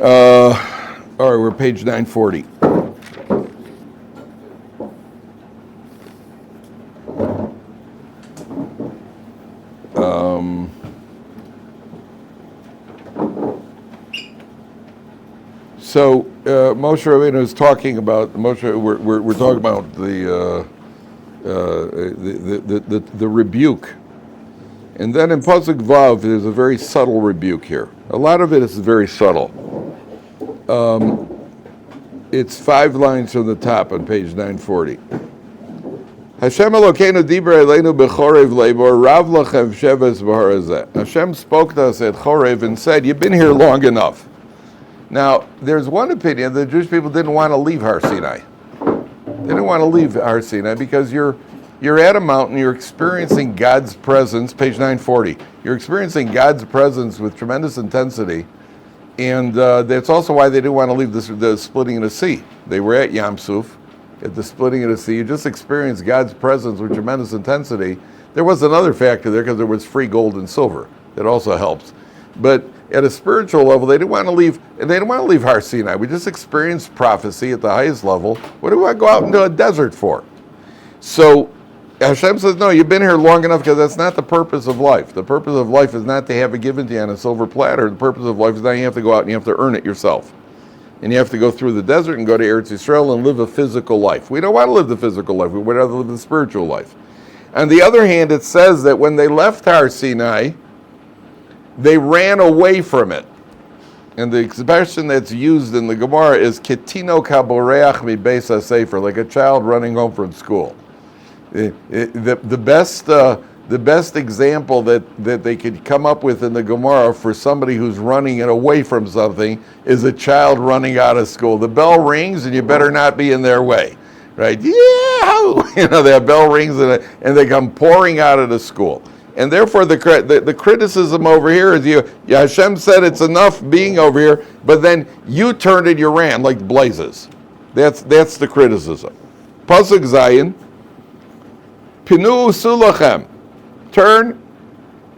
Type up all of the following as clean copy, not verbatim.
All right, we're page 940. So Moshe Rabbeinu is talking about We're talking about the rebuke, and then in Pasuk Vav there's a very subtle rebuke here. A lot of it is very subtle. It's 5 lines from the top on page 940. Hashem Elokeinu dibra eleinu b'chorev leibor rav lachem sheves b'harazeh. Hashem spoke to us at Chorev and said, "You've been here long enough." Now, there's one opinion that Jewish people didn't want to leave Har Sinai. They didn't want to leave Har Sinai because you're at a mountain, you're experiencing God's presence, page 940. You're experiencing God's presence with tremendous intensity, and that's also why they didn't want to leave the splitting of the sea. They were at Yam Suf, at the splitting of the sea. You just experienced God's presence with tremendous intensity. There was another factor there because there was free gold and silver. That also helps. But at a spiritual level, they didn't want to leave, and they didn't want to leave Har Sinai. We just experienced prophecy at the highest level. What do we want to go out into a desert for? So Hashem says, no, you've been here long enough because that's not the purpose of life. The purpose of life is not to have it given to you on a silver platter. The purpose of life is now you have to go out and you have to earn it yourself. And you have to go through the desert and go to Eretz Yisrael and live a physical life. We don't want to live the physical life. We would rather live the spiritual life. On the other hand, it says that when they left Har Sinai, they ran away from it. And the expression that's used in the Gemara is ketino kaboreach mi beis hasefer, like a child running home from school. The best example that they could come up with in the Gemara for somebody who's running away from something is a child running out of school. The bell rings and you better not be in their way, right? Yeah, that bell rings and they come pouring out of the school. And therefore, the criticism over here is Hashem said it's enough being over here, but then you turned and you ran like blazes. That's the criticism. Pasuk Zayin, Pinu Sulachem, turn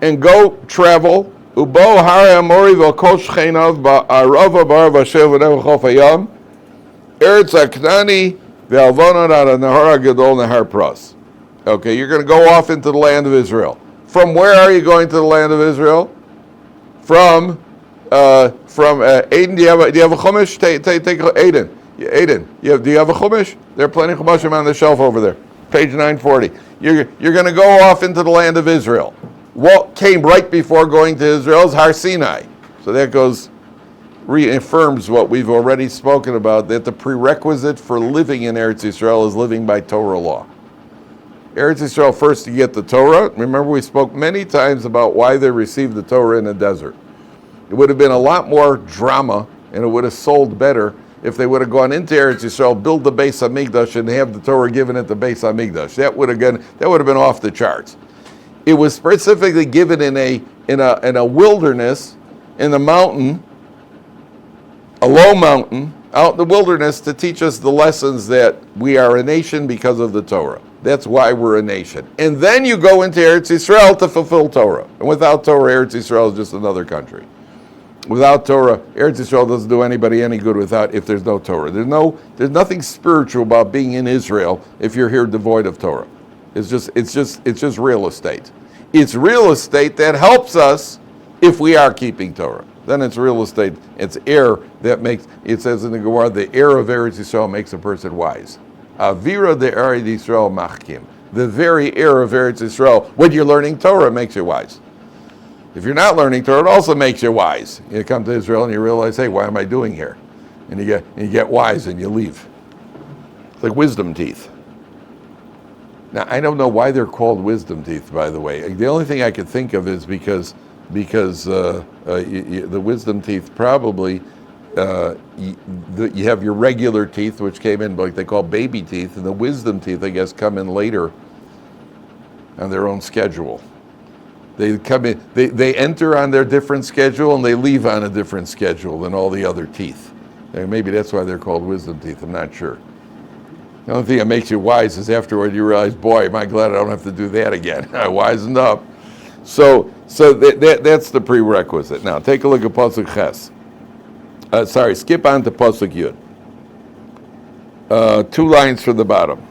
and go travel. Ubo Har Amori V'Kol Shcheinav Ba'arava Bar Vashev V'Nev Chof Hayam, Eretz HaKnani V'Alvonot Ad Nahar HaGadol Nahar Pras. Okay, you're going to go off into the land of Israel. From where are you going to the land of Israel? From Aden. Do you have a chumash? Take Aden. Aden. Do you have a chumash? There are plenty of chumashim on the shelf over there. Page 940. You're going to go off into the land of Israel. What came right before going to Israel is Har Sinai. So that reaffirms what we've already spoken about, that the prerequisite for living in Eretz Yisrael is living by Torah law. Eretz Yisrael first to get the Torah. Remember, we spoke many times about why they received the Torah in the desert. It would have been a lot more drama, and it would have sold better if they would have gone into Eretz Yisrael, build the Beis Hamikdash, and have the Torah given at the Beis Hamikdash. That would have been off the charts. It was specifically given in a wilderness, in the mountain, a low mountain, out in the wilderness, to teach us the lessons that we are a nation because of the Torah. That's why we're a nation. And then you go into Eretz Yisrael to fulfill Torah. And without Torah, Eretz Yisrael is just another country. Without Torah, Eretz Yisrael doesn't do anybody any good if there's no Torah. There's nothing spiritual about being in Israel if you're here devoid of Torah. It's just real estate. It's real estate that helps us if we are keeping Torah. Then it's real estate. It's air that makes, it says in the Gemara, the air of Eretz Yisrael makes a person wise. Avira de Eretz Yisrael machkim. The very air of Eretz Yisrael, when you're learning Torah, makes you wise. If you're not learning Torah, it also makes you wise. You come to Israel and you realize, hey, why am I doing here? And you get wise and you leave. It's like wisdom teeth. Now, I don't know why they're called wisdom teeth, by the way. The only thing I could think of is because the wisdom teeth probably, you have your regular teeth, which came in, like they call baby teeth, and the wisdom teeth, I guess, come in later on their own schedule. They come in, they enter on their different schedule, and they leave on a different schedule than all the other teeth. And maybe that's why they're called wisdom teeth, I'm not sure. The only thing that makes you wise is afterward you realize, boy, am I glad I don't have to do that again. I wisened up. So that's the prerequisite. Now, take a look at Pasuk Ches. Skip on to Pasuk Yud. 2 lines from the bottom.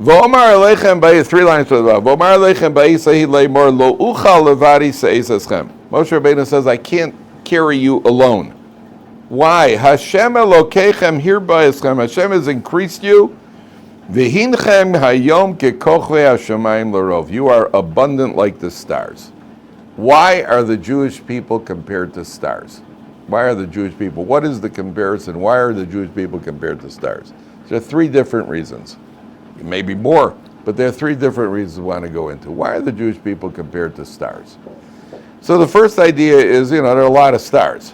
V'omar aleichem ba'is, 3 lines from the bottom. V'omar aleichem ba'is ahi le'mor lo uchal levadi se'es eschem. Moshe Rabbeinu says, I can't carry you alone. Why? Hashem Elokechem hereby eschem. Hashem has increased you. V'hinchem hayom kekochvei hashamayim l'rov. You are abundant like the stars. Why are the Jewish people compared to stars? Why are the Jewish people? What is the comparison? Why are the Jewish people compared to stars? There are 3 different reasons. Maybe more, but there are 3 different reasons I want to go into. Why are the Jewish people compared to stars? So the first idea is, there are a lot of stars.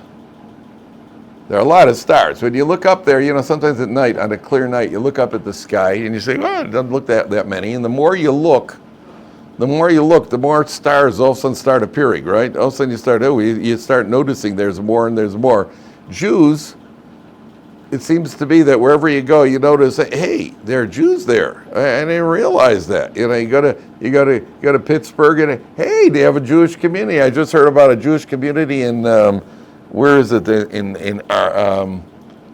There are a lot of stars. When you look up there, sometimes at night, on a clear night, you look up at the sky and you say, well, it doesn't look that many. And the more you look, the more stars all of a sudden start appearing, right? All of a sudden you start noticing there's more and there's more. Jews, it seems to be that wherever you go, you notice, hey, there are Jews there. I didn't realize that. You go to Pittsburgh and hey, they have a Jewish community. I just heard about a Jewish community in where is it? In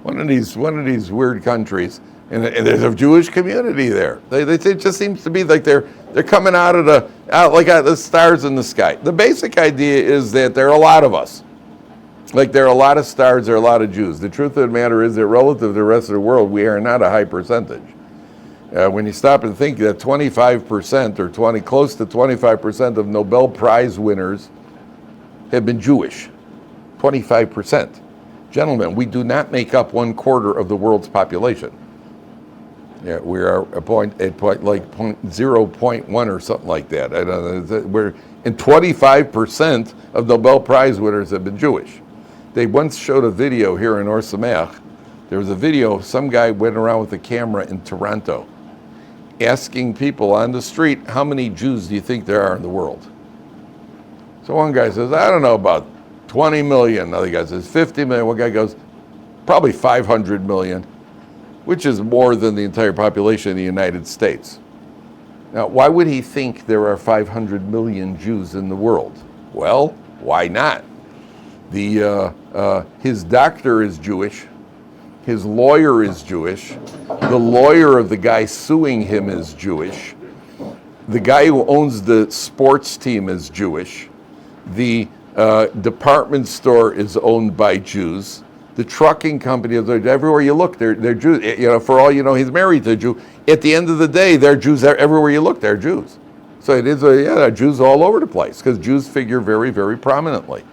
one of these weird countries, and there's a Jewish community there. It just seems to be like they're coming out of the stars in the sky. The basic idea is that there are a lot of us. Like there are a lot of stars, there are a lot of Jews. The truth of the matter is that relative to the rest of the world, we are not a high percentage. When you stop and think that 25% or close to 25% of Nobel Prize winners have been Jewish. 25%. Gentlemen, we do not make up 1/4 of the world's population. Yeah, we are at 0.1 or something like that. And 25% of Nobel Prize winners have been Jewish. They once showed a video here in Ohr Somayach. There was a video, some guy went around with a camera in Toronto asking people on the street, how many Jews do you think there are in the world? So one guy says, I don't know, about 20 million. Another guy says 50 million. One guy goes, probably 500 million, which is more than the entire population of the United States. Now, why would he think there are 500 million Jews in the world? Well, why not? His doctor is Jewish. His lawyer is Jewish. The lawyer of the guy suing him is Jewish. The guy who owns the sports team is Jewish. The department store is owned by Jews. The trucking company, everywhere you look, they're Jews. For all you know, he's married to a Jew. At the end of the day, they're Jews everywhere you look. They're Jews. So it is there are Jews all over the place because Jews figure very, very prominently.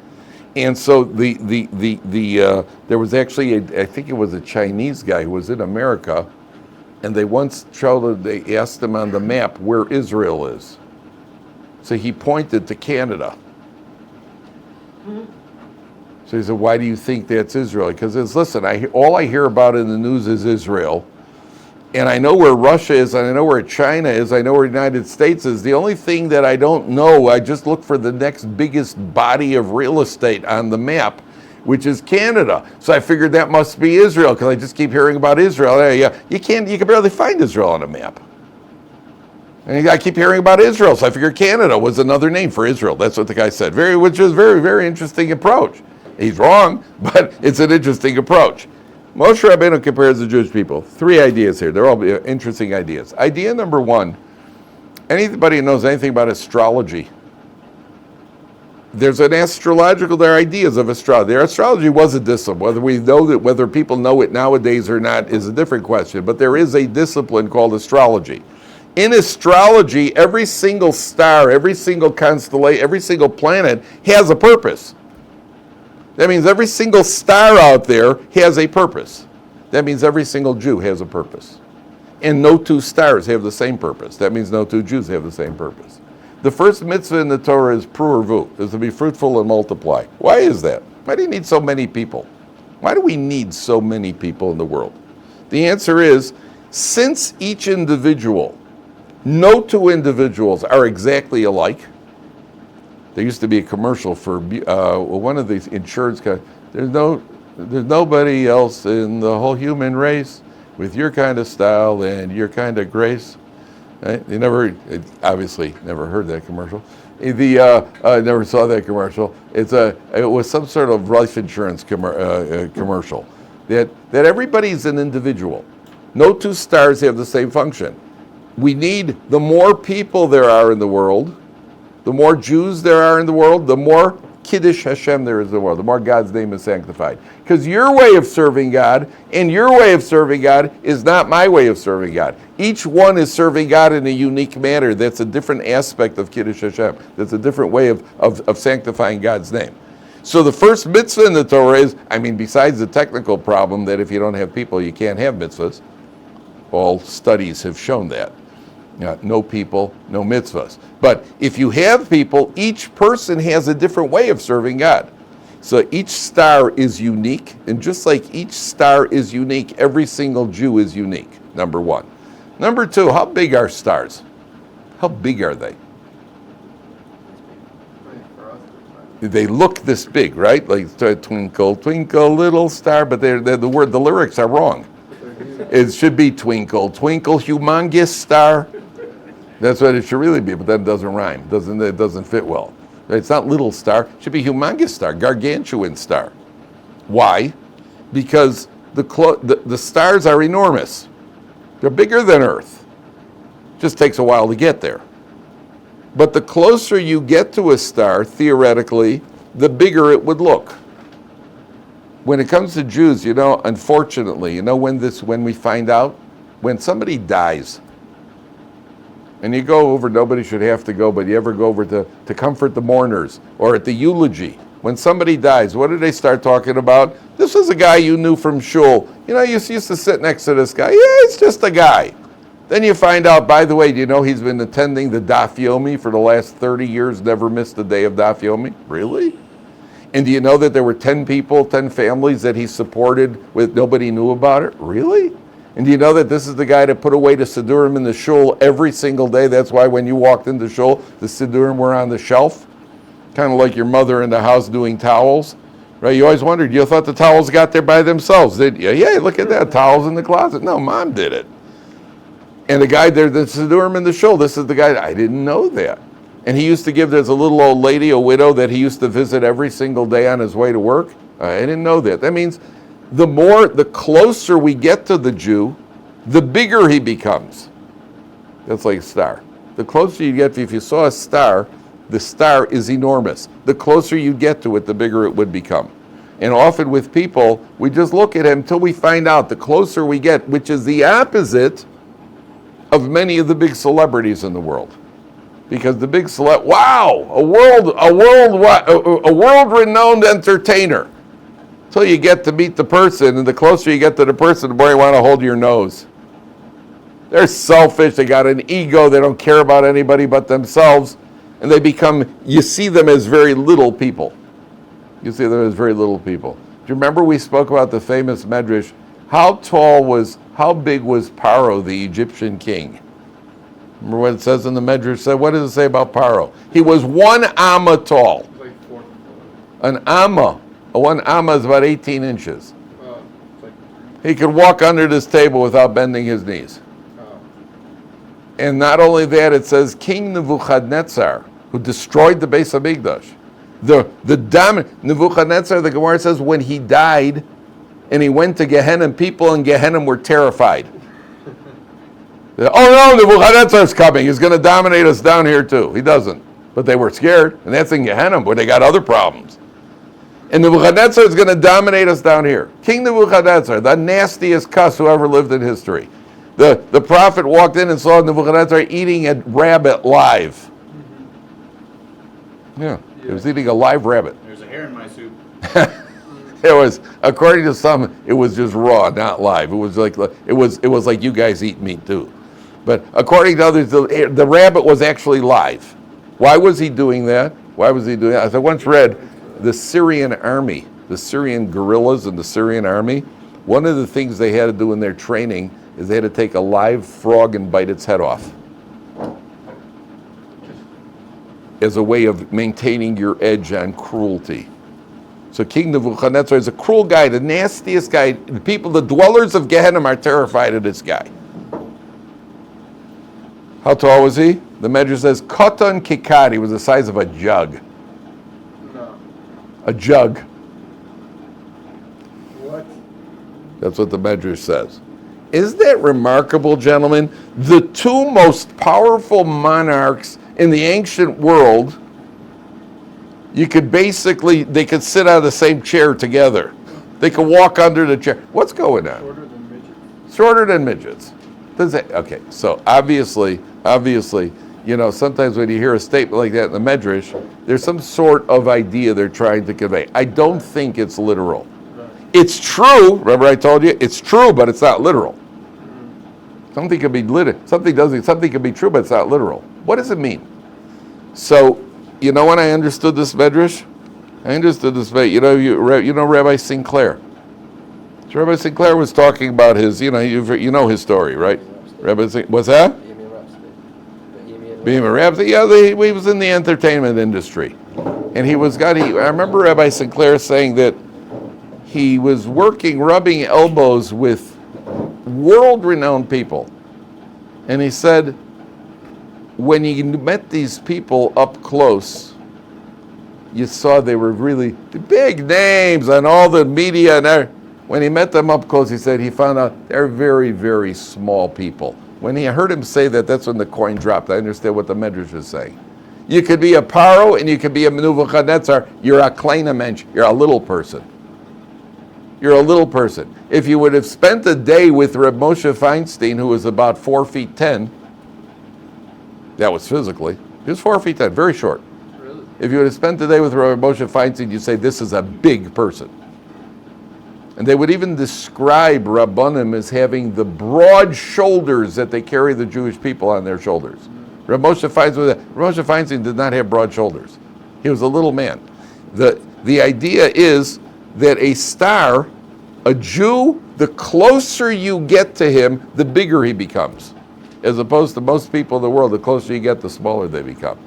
And so there was actually I think it was a Chinese guy who was in America, and they asked him on the map where Israel is. So he pointed to Canada. So he said, why do you think that's Israel? Because listen, all I hear about in the news is Israel. And I know where Russia is, and I know where China is, I know where the United States is. The only thing that I don't know, I just look for the next biggest body of real estate on the map, which is Canada. So I figured that must be Israel, because I just keep hearing about Israel. You can barely find Israel on a map. And I keep hearing about Israel, so I figured Canada was another name for Israel. That's what the guy said, which is very, very interesting approach. He's wrong, but it's an interesting approach. Moshe Rabbeinu compares the Jewish people. 3 ideas here. They're all interesting ideas. Idea number 1, anybody who knows anything about astrology, there's there are ideas of astrology. Astrology was a discipline. Whether people know it nowadays or not is a different question, but there is a discipline called astrology. In astrology, every single star, every single constellation, every single planet has a purpose. That means every single star out there has a purpose. That means every single Jew has a purpose. And no 2 stars have the same purpose. That means no 2 Jews have the same purpose. The first mitzvah in the Torah is prurvu, is to be fruitful and multiply. Why is that? Why do you need so many people? Why do we need so many people in the world? The answer is, since each individual, no 2 individuals are exactly alike. There used to be a commercial for one of these insurance companies. There's nobody else in the whole human race with your kind of style and your kind of grace. Right? You obviously never heard that commercial. I never saw that commercial. It was some sort of life insurance commercial. That everybody's an individual. No two stars have the same function. We need, the more people there are in the world, the more Jews there are in the world, the more Kiddush Hashem there is in the world, the more God's name is sanctified. Because your way of serving God and your way of serving God is not my way of serving God. Each one is serving God in a unique manner. That's a different aspect of Kiddush Hashem. That's a different way of sanctifying God's name. So the first mitzvah in the Torah is, besides the technical problem that if you don't have people, you can't have mitzvahs. All studies have shown that. No people, no mitzvahs. But if you have people, each person has a different way of serving God. So each star is unique, and just like each star is unique, every single Jew is unique, number one. Number two, how big are stars? How big are they? They look this big, right? Like twinkle, twinkle, little star, but the lyrics are wrong. It should be twinkle, twinkle, humongous star. That's what it should really be, but that doesn't rhyme. It doesn't fit well. It's not little star. It should be humongous star, gargantuan star. Why? Because the stars are enormous. They're bigger than Earth. Just takes a while to get there. But the closer you get to a star, theoretically, the bigger it would look. When it comes to Jews, unfortunately, when we find out? When somebody dies, and you go over, nobody should have to go, but you ever go over to comfort the mourners, or at the eulogy. When somebody dies, what do they start talking about? This was a guy you knew from shul. You used to sit next to this guy. Yeah, it's just a guy. Then you find out, by the way, do you know he's been attending the Daf Yomi for the last 30 years, never missed a day of Daf Yomi? Really? And do you know that there were 10 people, 10 families that he supported with nobody knew about it? Really? And do you know that this is the guy that put away the Siddurim in the shul every single day? That's why when you walked into shul, the Siddurim were on the shelf. Kind of like your mother in the house doing towels. Right? You always wondered, you thought the towels got there by themselves, did you? Yeah, look at that, towels in the closet. No, Mom did it. And the guy there, the Siddurim in the shul, this is the guy, I didn't know that. And he used to give, there's a little old lady, a widow, that he used to visit every single day on his way to work. I didn't know that. That means the closer we get to the Jew, the bigger he becomes. That's like a star. The closer you get, if you saw a star, the star is enormous. The closer you get to it, the bigger it would become. And often with people, we just look at him until we find out the closer we get, which is the opposite of many of the big celebrities in the world. Because the big a world-renowned entertainer. So you get to meet the person, and the closer you get to the person, the more you want to hold your nose. They're selfish, they got an ego, they don't care about anybody but themselves, and you see them as very little people. You see them as very little people. Do you remember we spoke about the famous medrash? How big was Paro, the Egyptian king? Remember what it says in the medrash? What does it say about Paro? He was 1 amma tall. An amma. One amma is about 18 inches. He could walk under this table without bending his knees. And not only that, it says King Nebuchadnezzar, who destroyed the Beis Hamikdash. Nebuchadnezzar, the Gemara says, when he died and he went to Gehenna, people in Gehenna were terrified. Oh no, Nebuchadnezzar's coming. He's going to dominate us down here too. He doesn't. But they were scared, and that's in Gehenna, but they got other problems. And Nebuchadnezzar is going to dominate us down here. King Nebuchadnezzar, the nastiest cuss who ever lived in history. The prophet walked in and saw Nebuchadnezzar eating a rabbit live. Yeah, he was eating a live rabbit. There's a hair in my soup. It was, according to some, it was just raw, not live. It was like you guys eat meat too. But according to others, the rabbit was actually live. Why was he doing that? As I once read, the Syrian army, the Syrian guerrillas and the Syrian army, one of the things they had to do in their training is they had to take a live frog and bite its head off as a way of maintaining your edge on cruelty. So King Nebuchadnezzar is a cruel guy, the nastiest guy. The dwellers of Gehenna are terrified of this guy. How tall was he? The Medrash says, Koton Kikad, he was the size of a jug. No. A jug. What? That's what the Medrash says. Isn't that remarkable, gentlemen? The two most powerful monarchs in the ancient world, they could sit on the same chair together. They could walk under the chair. What's going on? Shorter than midgets. Shorter than midgets. Okay, so obviously, sometimes when you hear a statement like that in the Medrash, there's some sort of idea they're trying to convey. I don't think it's literal. It's true. Remember, I told you it's true, but it's not literal. Something could be something could be true, but it's not literal. What does it mean? So, when I understood this Medrash, Rabbi Sinclair. So Rabbi Sinclair was talking about his, his story, right? What's that? Bohemian Rhapsody. Yeah, he was in the entertainment industry, and I remember Rabbi Sinclair saying that he was rubbing elbows with world-renowned people. And he said, when he met these people up close, you saw they were really big names on all the media. And when he met them up close, he said he found out they're very, very small people. When he heard him say that, that's when the coin dropped. I understand what the Medrash is saying. You could be a Paro and you could be a Nebuchadnezzar. You're a kleiner mensch. You're a little person. You're a little person. If you would have spent a day with Reb Moshe Feinstein, who was about 4 feet 10, that was physically, he was 4 feet 10, very short. Really? If you would have spent the day with Reb Moshe Feinstein, you'd say, this is a big person. And they would even describe Rabbanim as having the broad shoulders that they carry the Jewish people on their shoulders. Reb Moshe Feinstein did not have broad shoulders. He was a little man. The idea is that a star, a Jew, the closer you get to him, the bigger he becomes. As opposed to most people in the world, the closer you get, the smaller they become.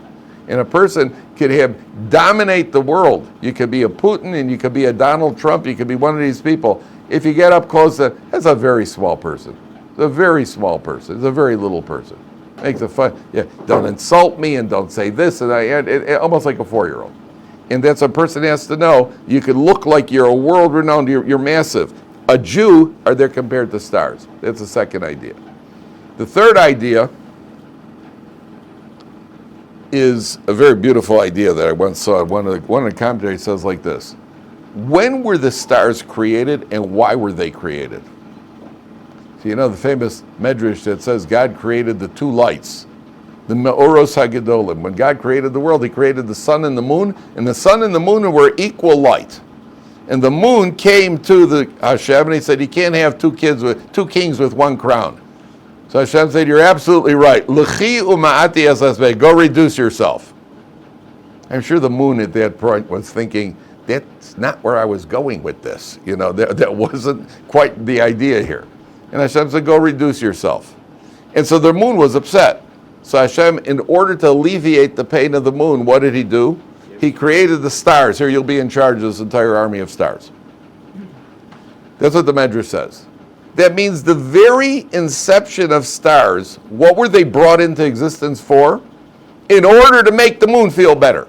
And a person could dominate the world. You could be a Putin and you could be a Donald Trump, you could be one of these people. If you get up close, that's a very small person. It's a very small person. It's a very little person. Makes it fun. Yeah, don't insult me and don't say this, and almost like a 4-year-old. And that's a person has to know, you could look like you're a world-renowned, you're massive. A Jew, are there compared to stars? That's the second idea. The third idea is a very beautiful idea that I once saw. One of the commentaries says like this: when were the stars created and why were they created? So the famous Medrash that says God created the two lights, the Me'oros HaGedolim. When God created the world, he created the sun and the moon were equal light. And the moon came to the Hashem and he said, you can't have two kings with one crown. So Hashem said, you're absolutely right. L'chi u'ma'ati asasbe, go reduce yourself. I'm sure the moon at that point was thinking, that's not where I was going with this. That wasn't quite the idea here. And Hashem said, go reduce yourself. And so the moon was upset. So Hashem, in order to alleviate the pain of the moon, what did he do? He created the stars. Here, you'll be in charge of this entire army of stars. That's what the Medrash says. That means the very inception of stars, what were they brought into existence for? In order to make the moon feel better.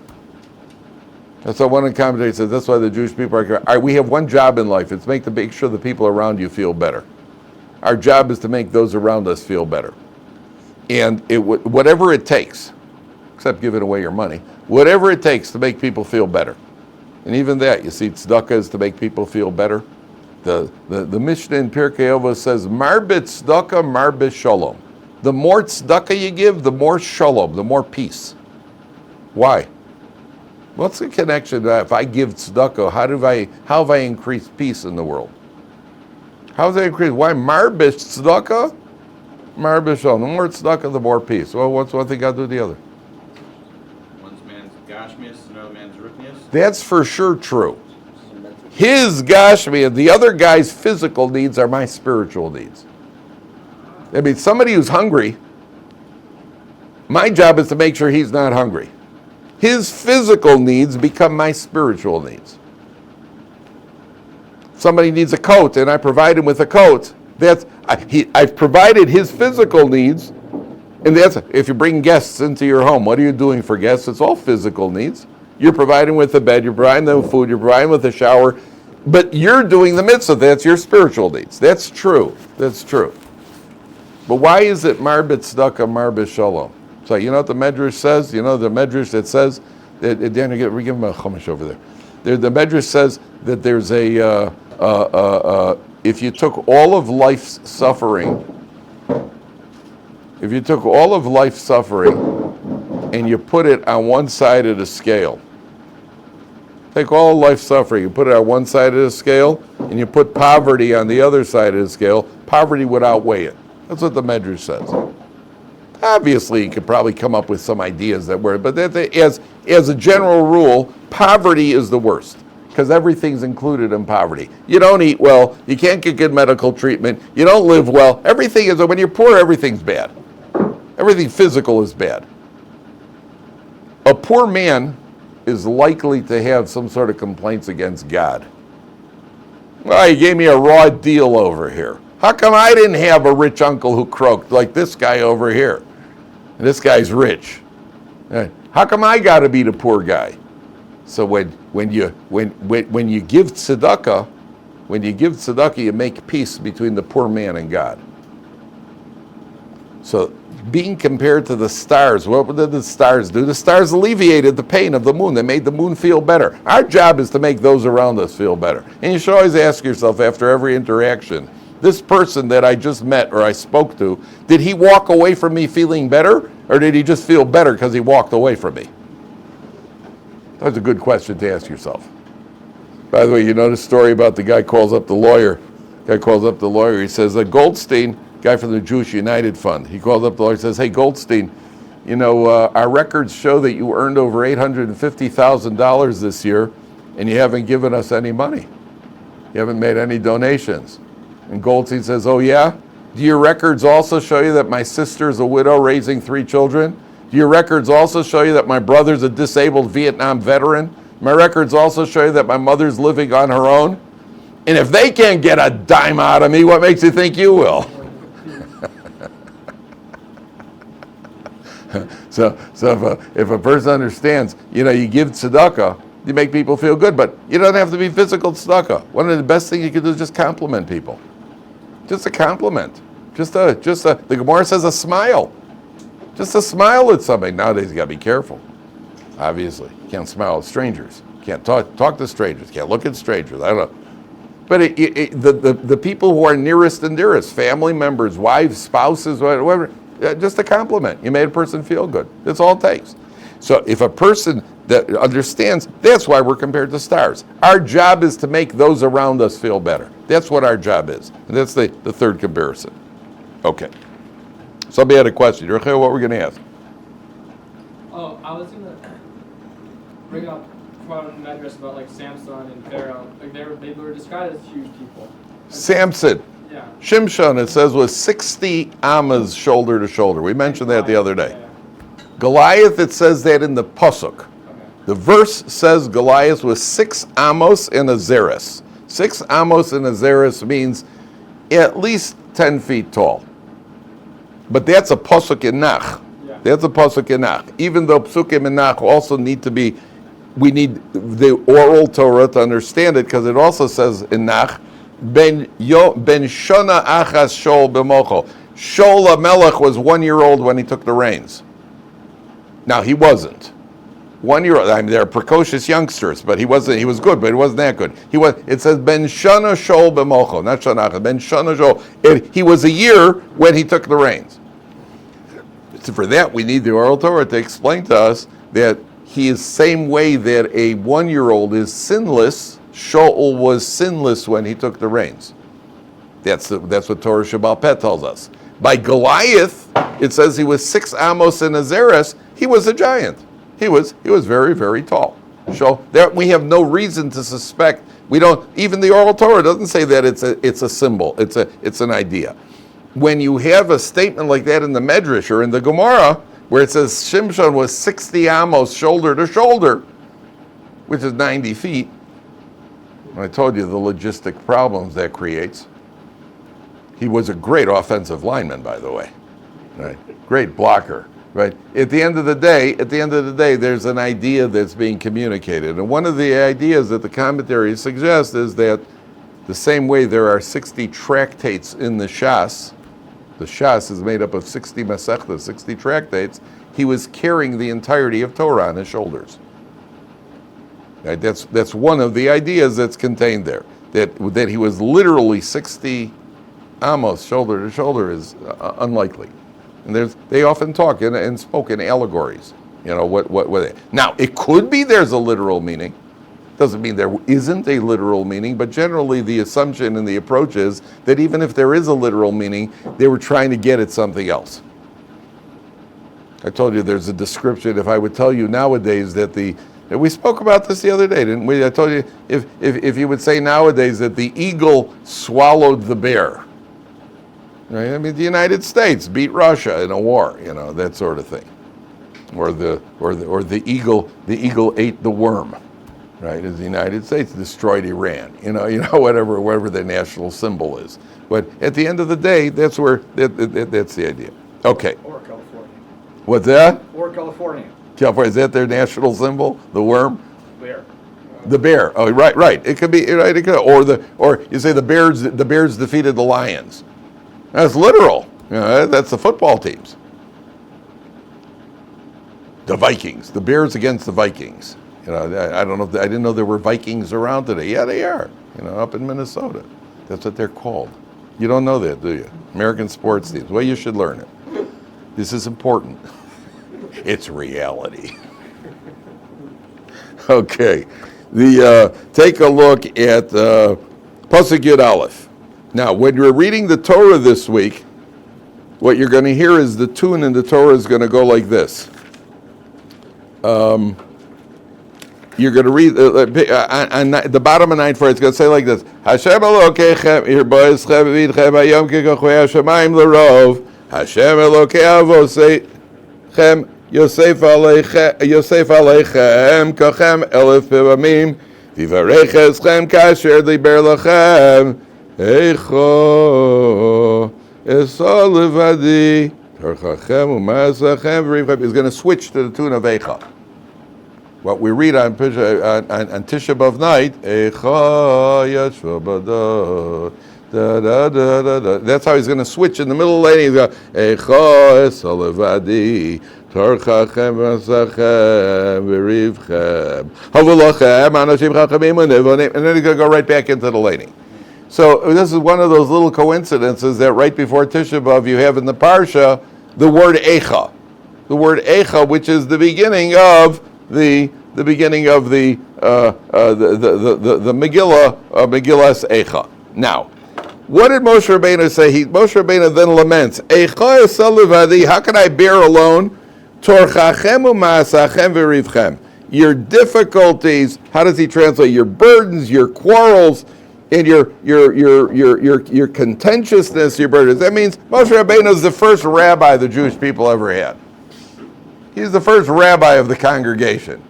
That's what one of the commentators says. That's why the Jewish people are, we have one job in life. It's to make sure the people around you feel better. Our job is to make those around us feel better. And whatever it takes, except giving away your money, whatever it takes to make people feel better. And even that, you see, tzedakah is to make people feel better. The Mishnah in Pirkei Avos says, Marbit tzedakah, marbit shalom. The more tzedakah you give, the more shalom, the more peace. Why? What's the connection to that? If I give tzedakah, how have I increased peace in the world? How has that increased? Why marbit tzedakah? Marbit shalom. The more tzedakah, the more peace. Well, what's one thing got to do with the other? One's man's gashmias, another man's ruchnias. That's for sure true. His gashmias, the other guy's physical needs are my spiritual needs. I mean, somebody who's hungry, my job is to make sure he's not hungry. His physical needs become my spiritual needs. Somebody needs a coat and I provide him with a coat. I've provided his physical needs, And that's, if you bring guests into your home, what are you doing for guests? It's all physical needs. You're providing with the bed, you're providing them with food, you're providing with the shower, but you're doing the mitzvah. That's your spiritual needs. That's true. That's true. But why is it marbit tzedakah, marbit shalom? So you know what the Medrash says? You know the Medrash that says, Daniel, we give him a chumash over there. The Medrash says that there's if you took all of life's suffering, and you put it on one side of the scale, take all life suffering, you put it on one side of the scale, and you put poverty on the other side of the scale, poverty would outweigh it. That's what the Medrash says. Obviously, you could probably come up with some ideas that were, but as a general rule, poverty is the worst, because everything's included in poverty. You don't eat well, you can't get good medical treatment, you don't live well. Everything is, when you're poor, everything's bad. Everything physical is bad. A poor man is likely to have some sort of complaints against God. Well, he gave me a raw deal over here. How come I didn't have a rich uncle who croaked like this guy over here? And this guy's rich. How come I got to be the poor guy? So when you give tzedakah, you make peace between the poor man and God. So being compared to the stars, what did the stars do? The stars alleviated the pain of the moon. They made the moon feel better. Our job is to make those around us feel better. And you should always ask yourself after every interaction, this person that I just met or I spoke to, did he walk away from me feeling better, or did he just feel better because he walked away from me? That's a good question to ask yourself. By the way, you know the story about the guy calls up the lawyer. He says, Goldstein, guy from the Jewish United Fund, he calls up the lawyer and says, hey, Goldstein, you know, our records show that you earned over $850,000 this year, and you haven't given us any money. You haven't made any donations. And Goldstein says, oh yeah? Do your records also show you that my sister's a widow raising 3 children? Do your records also show you that my brother's a disabled Vietnam veteran? My records also show you that my mother's living on her own? And if they can't get a dime out of me, what makes you think you will? So if a person understands, you know, you give tzedakah, you make people feel good, but you don't have to be physical tzedakah. One of the best things you can do is just compliment people. Just a compliment. The Gemara says a smile. Just a smile at somebody. Nowadays you got to be careful. Obviously, you can't smile at strangers. You can't talk to strangers. You can't look at strangers. I don't know. But the people who are nearest and dearest, family members, wives, spouses, whatever, just a compliment. You made a person feel good. That's all it takes. So if a person that understands, that's why we're compared to stars. Our job is to make those around us feel better. That's what our job is. And that's the third comparison. Okay. Somebody had a question. Rachel, what were we going to ask? Oh, I was going to bring up from Medrash about like Samson and Pharaoh. Like they were described as huge people. Samson. Yeah. Shimshon, it says, was 60 amas shoulder to shoulder. We mentioned that the other day. Yeah. Goliath, it says that in the Pasuk. Okay. The verse says Goliath was 6 amos and a zeres. 6 amos and a zeres means at least 10 feet tall. But that's a Pasuk in Nach. Yeah. That's a Pasuk in Nach. Even though Psukim in Nach also need to be, we need the oral Torah to understand it, because it also says in Nach, Ben Shona Achas Shol B'mocho. Shol HaMelech was 1 year old when he took the reins. Now he wasn't 1 year old. I mean, they're precocious youngsters, but he wasn't. He was good, but he wasn't that good. He was. It says Ben Shana Shol B'mocho, not Shana. Ben Shana Shol. He was a year when he took the reins. So for that, we need the oral Torah to explain to us that he is same way that a 1 year old is sinless. Shaul was sinless when he took the reins. That's what Torah Shabbat Pet tells us. By Goliath, it says he was 6 amos and a zeres. He was a giant. He was very, very tall. So there, we have no reason to suspect. We don't. Even the oral Torah doesn't say that it's a symbol. It's an idea. When you have a statement like that in the Medrash or in the Gemara, where it says Shimshon was 60 amos shoulder to shoulder, which is 90 feet. I told you the logistic problems that creates. He was a great offensive lineman, by the way. Right. Great blocker. Right. At the end of the day, there's an idea that's being communicated, and one of the ideas that the commentaries suggest is that the same way there are 60 tractates in the Shas is made up of 60 masechtas, 60 tractates. He was carrying the entirety of Torah on his shoulders. Right? That's one of the ideas that's contained there. That he was literally 60 amos shoulder to shoulder is unlikely. And they often talk and spoke in allegories. You know what? Now it could be there's a literal meaning. Doesn't mean there isn't a literal meaning, but generally the assumption and the approach is that even if there is a literal meaning, they were trying to get at something else. I told you there's a description. If I would tell you nowadays that we spoke about this the other day, didn't we? I told you if you would say nowadays that the eagle swallowed the bear. Right? I mean, the United States beat Russia in a war, that sort of thing, or the eagle ate the worm, right? As the United States destroyed Iran, whatever their national symbol is. But at the end of the day, that's the idea. Okay. Or California. What's that? Or California. California, is that their national symbol? The worm? Bear. The bear. Oh, right. It could be right. It could, or you say the Bears defeated the Lions. That's literal. That's the football teams. The Vikings. The Bears against the Vikings. I don't know. I didn't know there were Vikings around today. Yeah, they are. Up in Minnesota. That's what they're called. You don't know that, do you? American sports teams. Well, you should learn it. This is important. It's reality. Okay. Take a look at Pasuk Yud Aleph. Now, when you're reading the Torah this week, what you're going to hear is the tune in the Torah is going to go like this. You're going to read on the bottom of 9:4. It's going to say like this: Hashem Elokechem irboeschem v'idchem hayom kekochui hashamayim l'rov. Hashem Elokei avosechem Yosef aleichem kochem elef pevamim v'varech eschem kasher liber lachem. Eicho esol levadi tarchachem u'masachem v'rivchem. Is going to switch to the tune of Eicha. What we read on Tisha B'Av night, Eicha yashva b'dod, da da da da da. That's how he's going to switch in the middle of the lane. He's going, Eicha esol levadi tarchachem u'masachem v'rivchem havolachem anashim chachamim u'nevonim, and then he's going to go right back into the laning. So this is one of those little coincidences that right before Tisha B'Av you have in the Parsha the word Eicha. The word Eicha, which is the beginning of the Megillah, Megillah's Eicha. Now, what did Moshe Rabbeinu say? Moshe Rabbeinu then laments, Eicha esel levadi, how can I bear alone? Torchachem u'ma'asachem v'rivchem. Your difficulties, how does he translate? Your burdens, your quarrels, and your contentiousness, your burdens. That means Moshe Rabbeinu is the first rabbi the Jewish people ever had. He's the first rabbi of the congregation.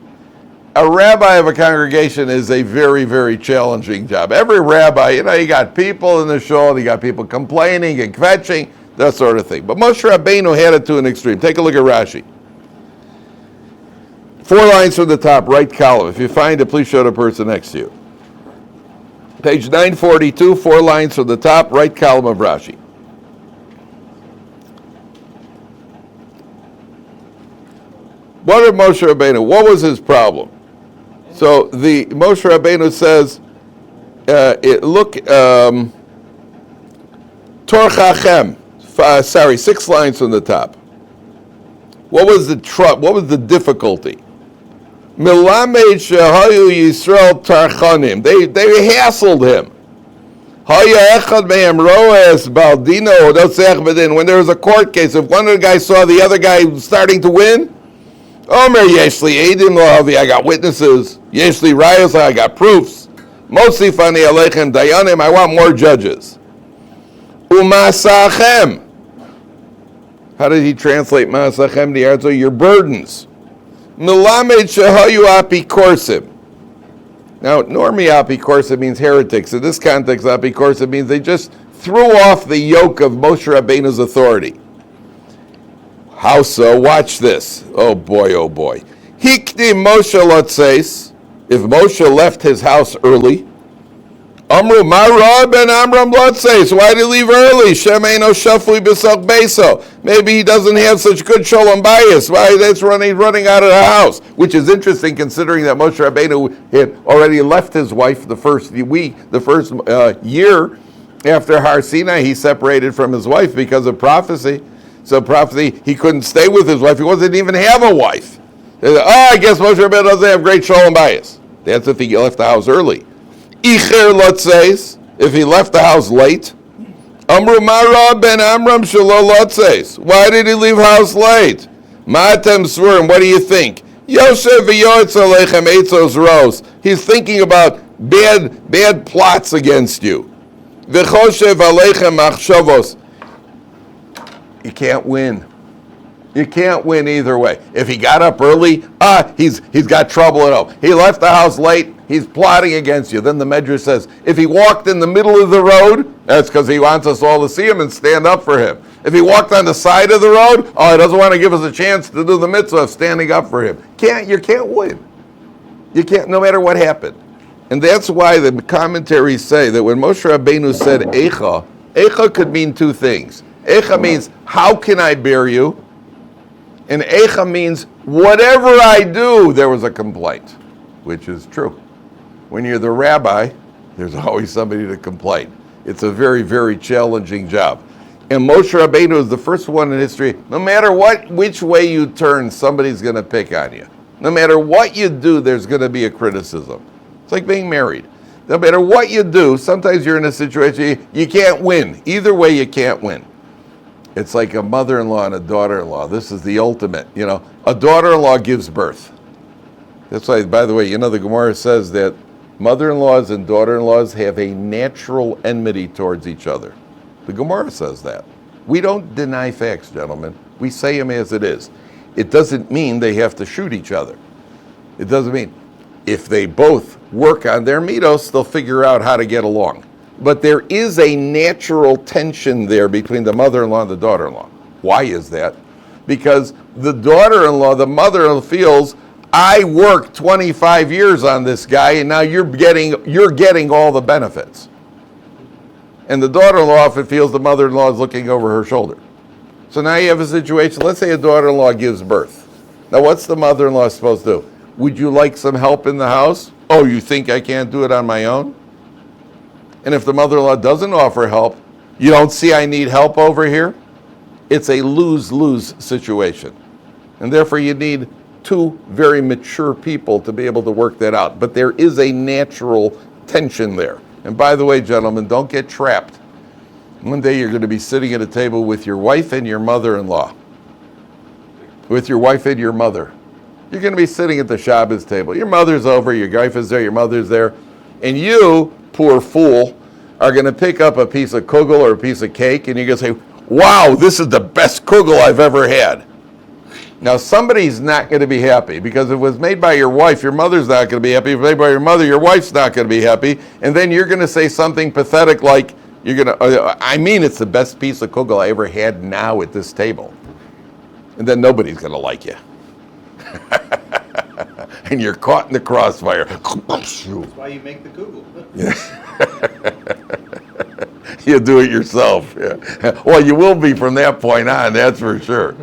A rabbi of a congregation is a very, very challenging job. Every rabbi, you got people in the shul, and you got people complaining and kvetching, that sort of thing. But Moshe Rabbeinu had it to an extreme. Take a look at Rashi. 4 lines from the top, right column. If you find it, please show the person next to you. Page 942, 4 lines from the top, right column of Rashi. What did Moshe Rabbeinu? What was his problem? So the Moshe Rabbeinu says, Torchachem. 6 lines from the top. What was the What was the difficulty? Milamed shehayu Yisrael tarchanim. They hassled him. Haya echad mehem roes baldino dotzech bedin. When there was a court case, if one of the guys saw the other guy starting to win, Omer yeshli edim lahavi. I got witnesses. Yeshli rayos. I got proofs. Motzi fani aleichem dayanim. I want more judges. Umasachem. How did he translate masachem? The answer: your burdens. Milamed shehayu apikorsim. Now, normally apikorsim means heretics. In this context, apikorsim means they just threw off the yoke of Moshe Rabbeinu's authority. How so? Watch this. Oh boy, oh boy. Hikdi Moshe Lotzeis. If Moshe left his house early, Amru Mara ben Amram Lotzeis. Why did he leave early? Shemeino Shafli B'Sach Beso. Maybe he doesn't have such good shalom bayis. Why that's running out of the house? Which is interesting considering that Moshe Rabbeinu had already left his wife the first year after Har Sinai. He separated from his wife because of prophecy. So prophecy, he couldn't stay with his wife. He didn't even have a wife. I guess Moshe Rabbeinu doesn't have great shalom bayis. That's if he left the house early. Icher Lotzeis, if he left the house late. Amru Mara ben Amram Shelo Lotzeis. Why did he leave house late? Matem Svurim, what do you think? Yosef v'yoetz aleichem eitzos ros. He's thinking about bad plots against you. V'choshev aleichem machshavos. You can't win. You can't win either way. If he got up early, he's got trouble at home. He left the house late, he's plotting against you. Then the Medrash says, if he walked in the middle of the road, that's because he wants us all to see him and stand up for him. If he walked on the side of the road, he doesn't want to give us a chance to do the mitzvah of standing up for him. You can't win. You can't, no matter what happened. And that's why the commentaries say that when Moshe Rabbeinu said Eicha could mean two things. Eicha means, how can I bear you? And Eicha means, whatever I do, there was a complaint, which is true. When you're the rabbi, there's always somebody to complain. It's a very, very challenging job. And Moshe Rabbeinu is the first one in history, no matter which way you turn, somebody's going to pick on you. No matter what you do, there's going to be a criticism. It's like being married. No matter what you do, sometimes you're in a situation you can't win. Either way, you can't win. It's like a mother-in-law and a daughter-in-law. This is the ultimate. A daughter-in-law gives birth. That's why, by the way, the Gemara says that mother-in-laws and daughter-in-laws have a natural enmity towards each other. The Gemara says that. We don't deny facts, gentlemen. We say them as it is. It doesn't mean they have to shoot each other. It doesn't mean if they both work on their midos, they'll figure out how to get along. But there is a natural tension there between the mother-in-law and the daughter-in-law. Why is that? Because the daughter-in-law, the mother-in-law feels, I worked 25 years on this guy, and now you're getting all the benefits. And the daughter-in-law often feels the mother-in-law is looking over her shoulder. So now you have a situation, let's say a daughter-in-law gives birth. Now what's the mother-in-law supposed to do? Would you like some help in the house? Oh, you think I can't do it on my own? And if the mother-in-law doesn't offer help, you don't see I need help over here? It's a lose-lose situation. And therefore you need two very mature people to be able to work that out. But there is a natural tension there. And by the way, gentlemen, don't get trapped. One day you're going to be sitting at a table with your wife and your mother-in-law. With your wife and your mother. You're going to be sitting at the Shabbos table. Your mother's over, your wife is there, your mother's there. And you, poor fool, are going to pick up a piece of kugel or a piece of cake and you're going to say, wow, this is the best kugel I've ever had. Now somebody's not going to be happy because if it was made by your wife, your mother's not going to be happy. If it was made by your mother, your wife's not going to be happy. And then you're going to say something pathetic like, it's the best piece of kugel I ever had now at this table. And then nobody's going to like you. And you're caught in the crossfire. That's why you make the kugel. You do it yourself. Yeah. Well, you will be from that point on, that's for sure.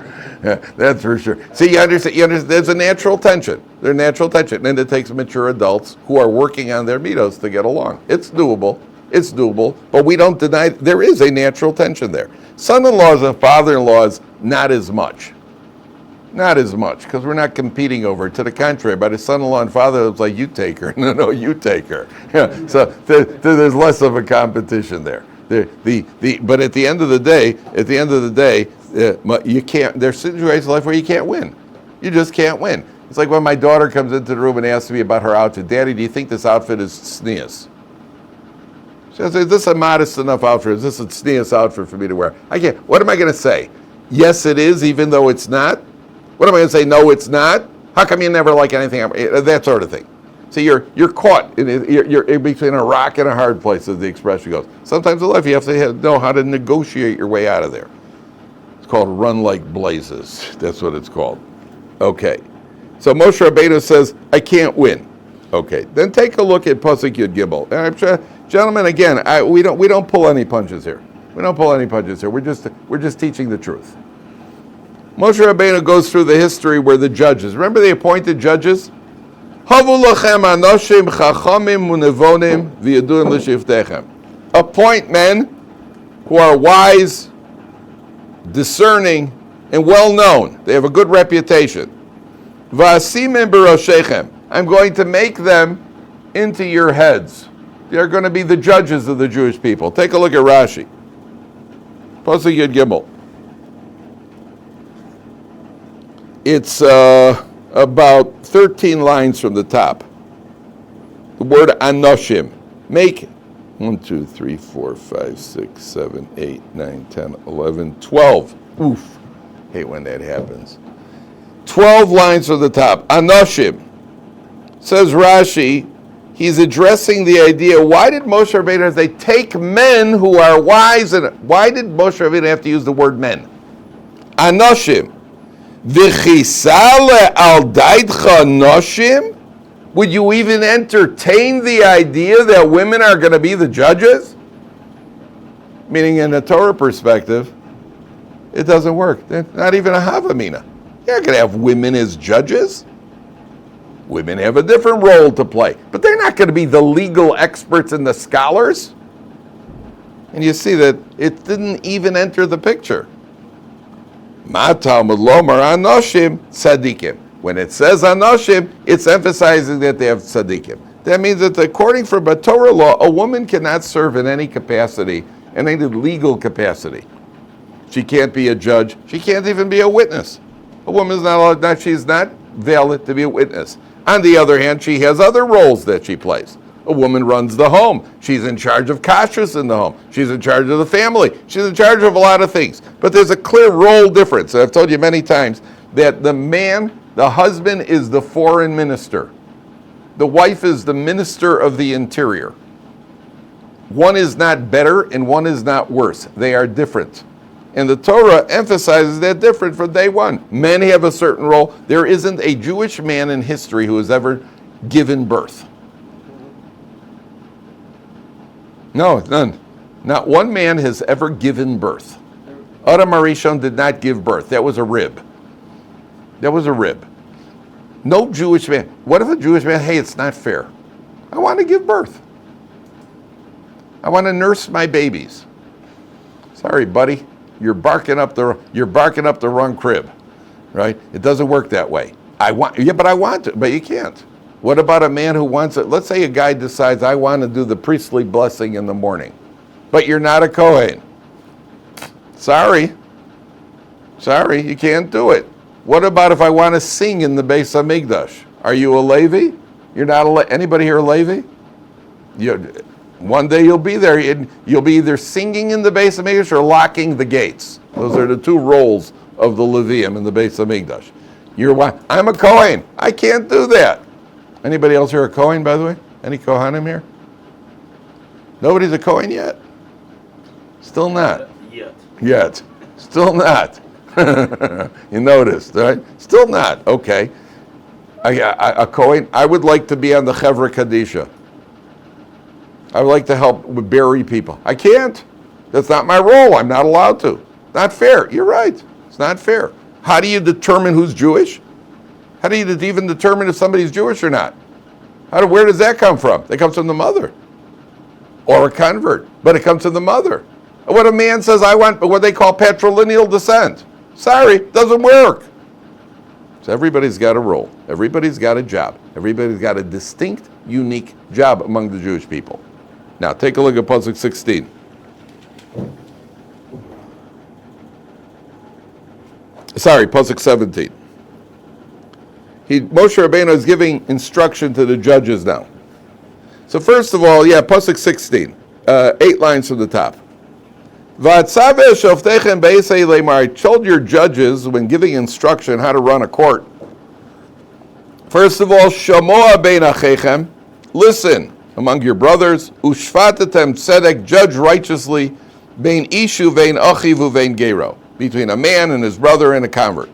Yeah, that's for sure. See, you understand, there's a natural tension. There's natural tension. And it takes mature adults who are working on their mitos to get along. It's doable. But we don't deny there is a natural tension there. Son-in-laws and father-in-laws, not as much. Not as much, because we're not competing over it. To the contrary, by the son-in-law and father, it's like, you take her. No, you take her. Yeah, so there's less of a competition there. But at the end of the day, you can't. There's situations in life where you can't win. You just can't win. It's like when my daughter comes into the room and asks me about her outfit. Daddy, do you think this outfit is tznius? She says, is this a modest enough outfit? Is this a tznius outfit for me to wear? I can't. What am I going to say? Yes, it is, even though it's not. What am I going to say? No, it's not. How come you never like anything? That sort of thing. See, you're caught. You're in between a rock and a hard place, as the expression goes. Sometimes in life you have to know how to negotiate your way out of there. called Run Like Blazes. That's what it's called. Okay. So Moshe Rabbeinu says, I can't win. Okay. Then take a look at Pasuk Yud Gimel. And I'm sure, gentlemen, again, we don't pull any punches here. We don't pull any punches here. We're just teaching the truth. Moshe Rabbeinu goes through the history where the judges. Remember the appointed judges? Havu lachem anoshim chachamim unevonim v'yaduim l'shiftechem. Appoint men who are wise, discerning, and well known. They have a good reputation. V'asimim b'roshechem. I'm going to make them into your heads. They're going to be the judges of the Jewish people. Take a look at Rashi. Pasuk Yud Gimel. It's about 13 lines from the top. The word anoshim. Make 1, 2, 3, 4, 5, 6, 7, 8, 9, 10, 11, 12. Oof. Hate when that happens. 12 lines from the top. Anoshim. Says Rashi, he's addressing the idea, why did Moshe Rabbeinu say, take men who are wise, and why did Moshe Rabbeinu have to use the word men? Anoshim. V'chisale al daidcha noshim? Would you even entertain the idea that women are going to be the judges? Meaning in a Torah perspective, it doesn't work. They're not even a havamina. You're not going to have women as judges. Women have a different role to play. But they're not going to be the legal experts and the scholars. And you see that it didn't even enter the picture. Ma Talmud lomar anoshim tzadikim. When it says anoshim, it's emphasizing that they have tzadikim. That means that according to the Torah law, a woman cannot serve in any capacity, in any legal capacity. She can't be a judge. She can't even be a witness. A woman is not allowed, she's not valid to be a witness. On the other hand, she has other roles that she plays. A woman runs the home. She's in charge of kashrus in the home. She's in charge of the family. She's in charge of a lot of things. But there's a clear role difference. I've told you many times that the man, the husband, is the foreign minister. The wife is the minister of the interior. One is not better and one is not worse. They are different. And the Torah emphasizes that different from day one. Men have a certain role. There isn't a Jewish man in history who has ever given birth. No, none. Not one man has ever given birth. Adam Arishon did not give birth. That was a rib. That was a rib. No Jewish man. What if a Jewish man, hey, it's not fair. I want to give birth. I want to nurse my babies. Sorry, buddy. You're barking up the wrong crib, right? It doesn't work that way. I want to, but you can't. What about a man who wants it? Let's say a guy decides, I want to do the priestly blessing in the morning, but you're not a Kohen. Sorry, you can't do it. What about if I want to sing in the Beis Hamikdash? Are you a Levi? You're not anybody here a Levi? One day you'll be there, and you'll be either singing in the Beis Hamikdash or locking the gates. Those are the two roles of the Levium in the Beis Hamikdash. I'm a Kohen. I can't do that. Anybody else here a Kohen, by the way? Any Kohanim here? Nobody's a Kohen yet? Still not. Yet. Still not. You noticed, right? Still not. Okay. A Kohen. I would like to be on the Chevra Kadisha. I would like to help bury people. I can't. That's not my role. I'm not allowed to. Not fair. You're right. It's not fair. How do you determine who's Jewish? How do you even determine if somebody's Jewish or not? Where does that come from? That comes from the mother. Or a convert. But it comes from the mother. When a man says, I want what they call patrilineal descent. Sorry, doesn't work. So everybody's got a role. Everybody's got a job. Everybody's got a distinct, unique job among the Jewish people. Now, take a look at Pasuk 16. Sorry, Pasuk 17. Moshe Rabbeinu is giving instruction to the judges now. So first of all, Pasuk 16. 8 lines from the top. I told your judges when giving instruction how to run a court. First of all, shamoa bein achechem, listen among your brothers, ushfatatem tzedek, judge righteously, bein ishu vein achiv uvein gero. between a man and his brother and a convert.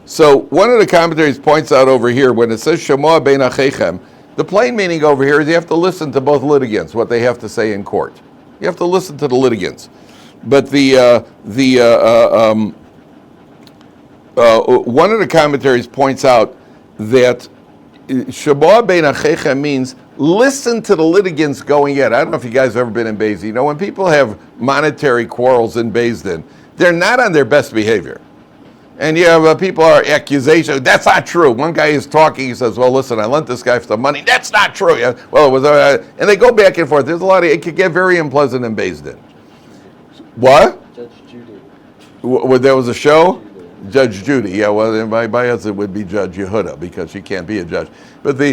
So one of the commentaries points out over here, when it says Shamoa bein achechem, the plain meaning over here is you have to listen to both litigants, what they have to say in court. You have to listen to the litigants. But one of the commentaries points out that Shamoa bein achechem means listen to the litigants going at. I don't know if you guys have ever been in Beis Din. You know, when people have monetary quarrels in Beis Din, they're not on their best behavior. And you have people are accusations. That's not true. One guy is talking. He says, "Well, listen, I lent this guy some money. That's not true." Yeah. Well, it was, and they go back and forth. There's a lot of. It could get very unpleasant in Beis Din. What? Judge Judy. There was a show. Judge Judy. Yeah. Well, by us it would be Judge Yehuda because she can't be a judge. But at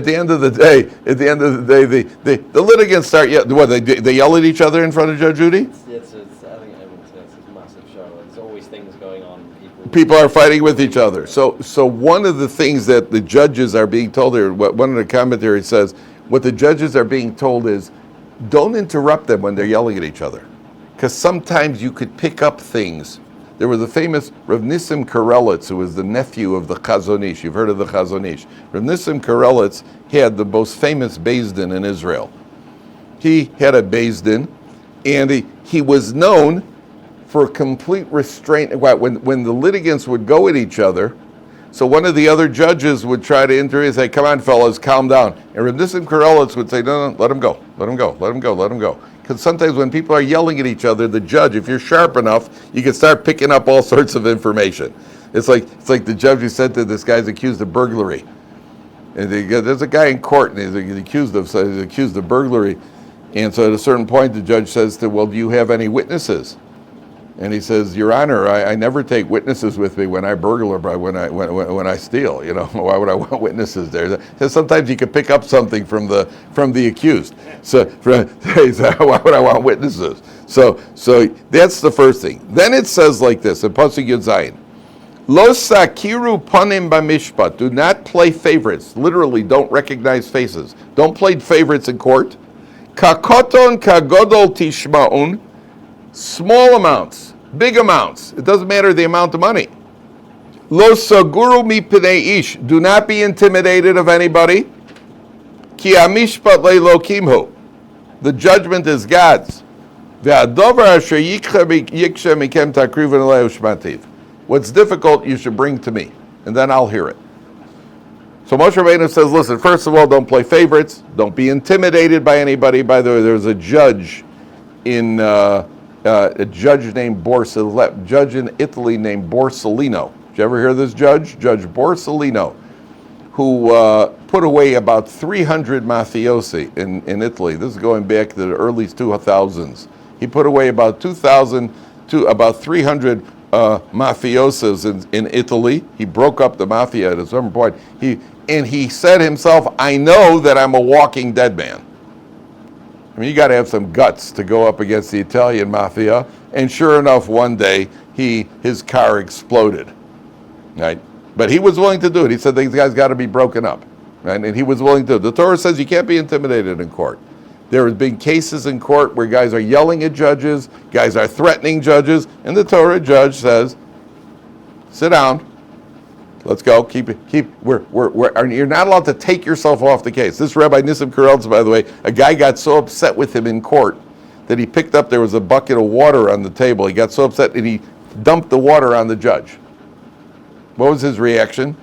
the end of the day, the litigants start. What they yell at each other in front of Judge Judy? Yes, I think everyone says it's a massive show. There's always things going on. People are fighting with each other. So one of the things that the judges are being told here, what one of the commentaries says, what the judges are being told is, don't interrupt them when they're yelling at each other, because sometimes you could pick up things. There was a famous Rav Nissim Karelitz, who was the nephew of the Chazon Ish. You've heard of the Chazon Ish. Rav Nissim Karelitz had the most famous Beis Din in Israel. He had a Beis Din, and he was known for complete restraint. When the litigants would go at each other, so one of the other judges would try to intervene and say, "Come on, fellas, calm down." And Rav Nissim Karelitz would say, "No, let him go, let him go, let him go, let him go." Because sometimes when people are yelling at each other, the judge, if you're sharp enough, you can start picking up all sorts of information. It's like the judge who said that this guy's accused of burglary. And there's a guy in court, and he's accused of burglary. And so at a certain point, the judge says to, "Well, do you have any witnesses?" And he says, "Your Honor, I never take witnesses with me when I burgle or when I steal. You know, why would I want witnesses there?" Because sometimes you can pick up something from the accused. So why would I want witnesses? So that's the first thing. Then it says like this in Pasuk Yud Zayin: Lo sakiru panim b'mishpat. Do not play favorites. Literally, don't recognize faces. Don't play favorites in court. Kakoton kagodol tishmaun. Small amounts, big amounts. It doesn't matter the amount of money. Lo saguru mipnei ish. Do not be intimidated of anybody. Ki amishpat le'elokimhu. The judgment is God's. Ve'adover asher yiksha mikem takrivan elei ushmativ. What's difficult, you should bring to me, and then I'll hear it. So Moshe Rabbeinu says, listen, first of all, don't play favorites. Don't be intimidated by anybody. By the way, there's a judge in... a judge in Italy named Borsellino. Did you ever hear this judge? Judge Borsellino, who put away about 300 mafiosi in Italy. This is going back to the early 2000s. He put away about 300 mafiosos in Italy. He broke up the mafia at a certain point. He said himself, "I know that I'm a walking dead man." I mean, you got to have some guts to go up against the Italian mafia. And sure enough, one day his car exploded, right? But he was willing to do it. He said these guys got to be broken up, right? And he was willing to. The Torah says you can't be intimidated in court. There have been cases in court where guys are yelling at judges, guys are threatening judges, and the Torah judge says, "Sit down. Let's go. You're not allowed to take yourself off the case." This Rabbi Nissim Karelitz, by the way, a guy got so upset with him in court that he picked up, there was a bucket of water on the table. He got so upset and he dumped the water on the judge. What was his reaction?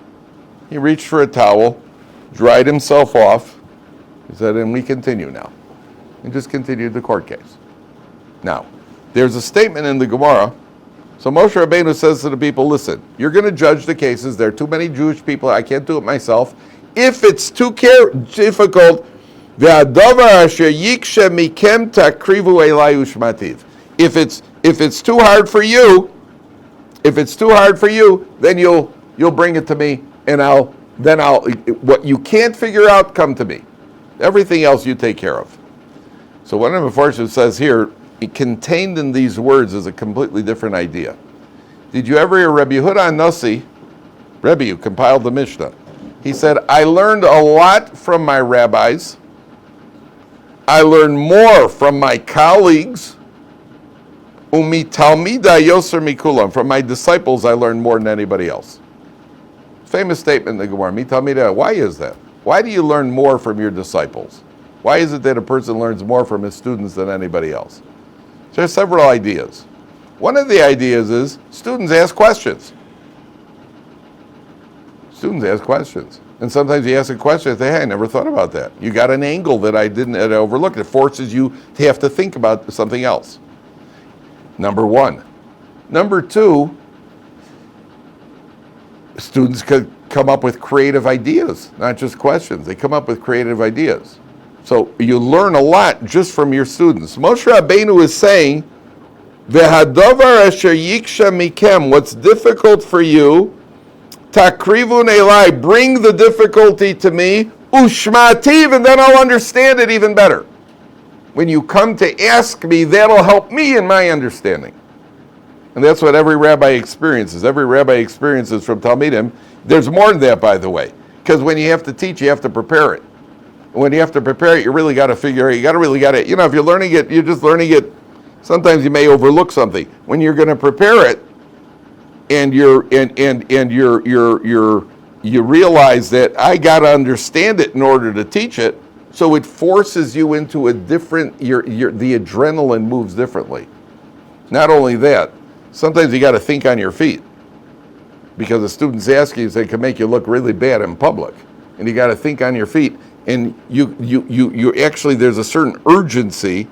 He reached for a towel, dried himself off. He said, "And we continue now." And just continued the court case. Now, there's a statement in the Gemara. So Moshe Rabbeinu says to the people, listen, you're going to judge the cases. There are too many Jewish people. I can't do it myself. If it's too difficult, if it's too hard for you, then you'll bring it to me, and what you can't figure out, come to me. Everything else you take care of. So one of the Mefarshim says here, contained in these words is a completely different idea. Did you ever hear Rabbi Yehuda Nasi, Rabbi, who compiled the Mishnah? He said, I learned a lot from my rabbis. I learned more from my colleagues. Umi talmida yoser mikulam. From my disciples, I learned more than anybody else. Famous statement in the Gemara. Mi talmida. Why is that? Why do you learn more from your disciples? Why is it that a person learns more from his students than anybody else? There are several ideas. One of the ideas is students ask questions. Students ask questions. And sometimes you ask a question and say, hey, I never thought about that. You got an angle that I didn't overlook. It forces you to have to think about something else. Number one. Number two, students could come up with creative ideas, not just questions. They come up with creative ideas. So you learn a lot just from your students. Moshe Rabbeinu is saying, V'hadavar asher yiksha mikem, what's difficult for you, takrivun elai, bring the difficulty to me, ushmativ, and then I'll understand it even better. When you come to ask me, that'll help me in my understanding. And that's what every rabbi experiences. Every rabbi experiences from Talmidim. There's more than that, by the way, because when you have to teach, you have to prepare it. And when you have to prepare it, you really got to figure it. You got to really got it. You know, if you're learning it, you're just learning it. Sometimes you may overlook something. When you're going to prepare it, and you realize that I got to understand it in order to teach it, so it forces you into a different. The adrenaline moves differently. Not only that, sometimes you got to think on your feet, because the students ask you, they can make you look really bad in public, and you got to think on your feet. And you actually, there's a certain urgency.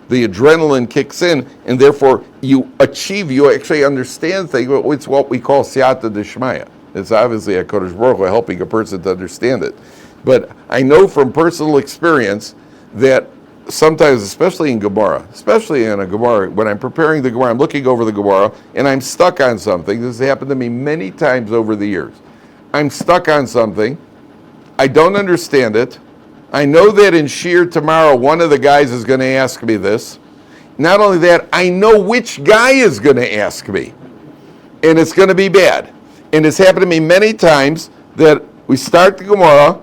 The adrenaline kicks in, and therefore you actually understand things. It's what we call siyata d'shmaya. It's obviously a Kodesh Baruch Hu helping a person to understand it. But I know from personal experience that sometimes, especially in Gemara, when I'm preparing the Gemara, I'm looking over the Gemara, and I'm stuck on something. This has happened to me many times over the years. I'm stuck on something. I don't understand it. I know that in Shir tomorrow, one of the guys is going to ask me this. Not only that, I know which guy is going to ask me. And it's going to be bad. And it's happened to me many times that we start the Gemara,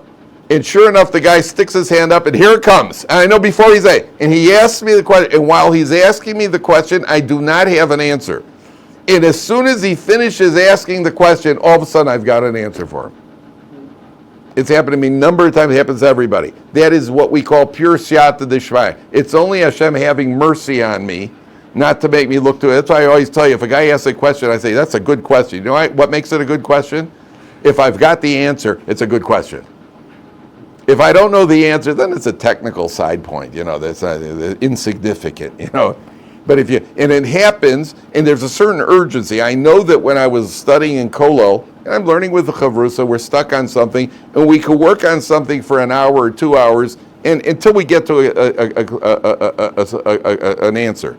and sure enough, the guy sticks his hand up, and here it comes. And I know before he's there. And he asks me the question, and while he's asking me the question, I do not have an answer. And as soon as he finishes asking the question, all of a sudden I've got an answer for him. It's happened to me a number of times. It happens to everybody. That is what we call pure siyata d'shmaya. It's only Hashem having mercy on me, not to make me look to it. That's why I always tell you, if a guy asks a question, I say, that's a good question. You know what makes it a good question? If I've got the answer, it's a good question. If I don't know the answer, then it's a technical side point. You know, that's insignificant. You know, but and it happens, and there's a certain urgency. I know that when I was studying in Kolo, and I'm learning with the Chavrusa, we're stuck on something, and we could work on something for an hour or 2 hours, and until we get to an answer.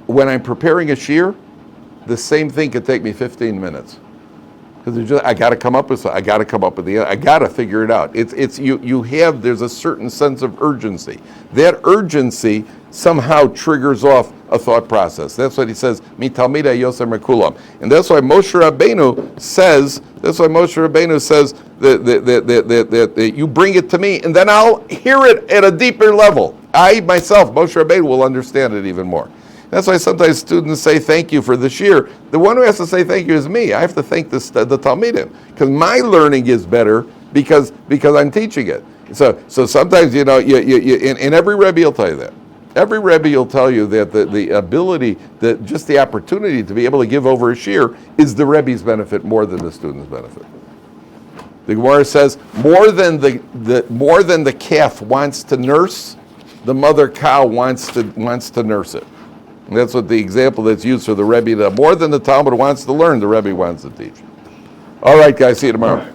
When I'm preparing a shir, the same thing could take me 15 minutes. Because I got to come up with I got to figure it out. There's a certain sense of urgency. That urgency somehow triggers off a thought process. That's what he says, Mi talmida yoser mekulam. And that's why Moshe Rabbeinu says that you bring it to me, and then I'll hear it at a deeper level. I myself, Moshe Rabbeinu, will understand it even more. That's why sometimes students say thank you for the shir. The one who has to say thank you is me. I have to thank the Talmidim, because my learning is better because I'm teaching it. So sometimes, you know, and every Rebbe will tell you that. Every Rebbe will tell you that the ability, just the opportunity to be able to give over a shir is the Rebbe's benefit more than the student's benefit. The Gemara says more than the calf wants to nurse, the mother cow wants to nurse it. And that's what the example that's used for the Rebbe. More than the Talmud wants to learn, the Rebbe wants to teach. All right, guys, see you tomorrow.